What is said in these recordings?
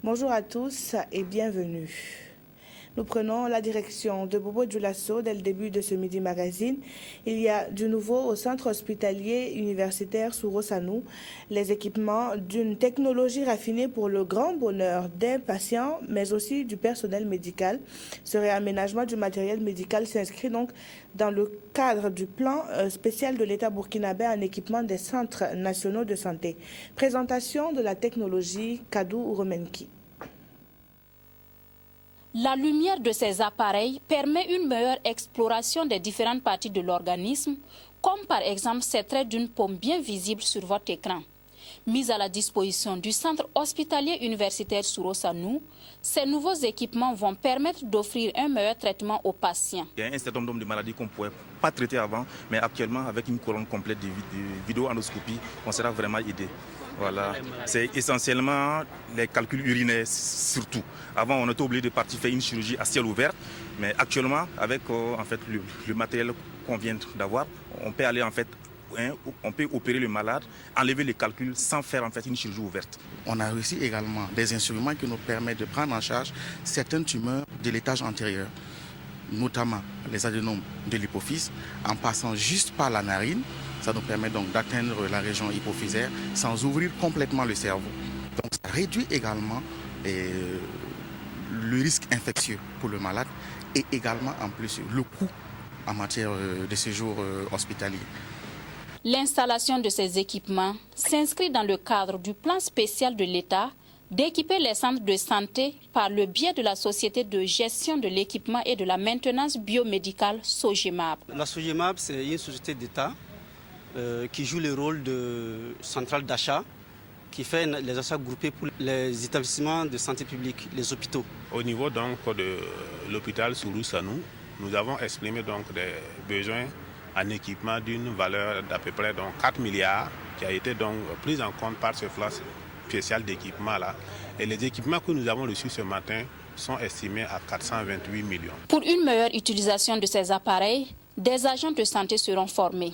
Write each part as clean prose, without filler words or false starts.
Bonjour à tous et bienvenue. Nous prenons la direction de Bobo Dioulasso dès le début de ce Midi Magazine. Il y a du nouveau au centre hospitalier universitaire Souro Sanou. Les équipements d'une technologie raffinée pour le grand bonheur des patients, mais aussi du personnel médical. Ce réaménagement du matériel médical s'inscrit donc dans le cadre du plan spécial de l'État burkinabé en équipement des centres nationaux de santé. Présentation de la technologie Kadou Romenki. La lumière de ces appareils permet une meilleure exploration des différentes parties de l'organisme, comme par exemple ces traits d'une paume bien visible sur votre écran. Mis à la disposition du centre hospitalier universitaire Souro Sanou, ces nouveaux équipements vont permettre d'offrir un meilleur traitement aux patients. Il y a un certain nombre de maladies qu'on ne pouvait pas traiter avant, mais actuellement, avec une colonne complète de vidéo-endoscopie, on sera vraiment aidé. Voilà. C'est essentiellement les calculs urinaires surtout. Avant, on était obligé de partir faire une chirurgie à ciel ouvert, mais actuellement, avec le matériel qu'on vient d'avoir, on peut aller on peut opérer le malade, enlever les calculs sans faire une chirurgie ouverte. On a aussi également des instruments qui nous permettent de prendre en charge certaines tumeurs de l'étage antérieur, notamment les adénomes de l'hypophyse, en passant juste par la narine. Ça nous permet donc d'atteindre la région hypophysaire sans ouvrir complètement le cerveau. Donc ça réduit également le risque infectieux pour le malade et également en plus le coût en matière de séjour hospitalier. L'installation de ces équipements s'inscrit dans le cadre du plan spécial de l'État d'équiper les centres de santé par le biais de la Société de gestion de l'équipement et de la maintenance biomédicale SOGEMAB. La SOGEMAB, c'est une société d'État qui joue le rôle de centrale d'achat, qui fait les achats groupés pour les établissements de santé publique, les hôpitaux. Au niveau donc de l'hôpital Souro Sanou, nous avons exprimé donc des besoins en équipement d'une valeur d'à peu près donc 4 milliards qui a été donc prise en compte par ce plan spécial d'équipement là. Et les équipements que nous avons reçus ce matin sont estimés à 428 millions. Pour une meilleure utilisation de ces appareils, des agents de santé seront formés.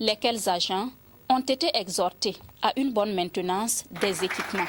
Lesquels agents ont été exhortés à une bonne maintenance des équipements.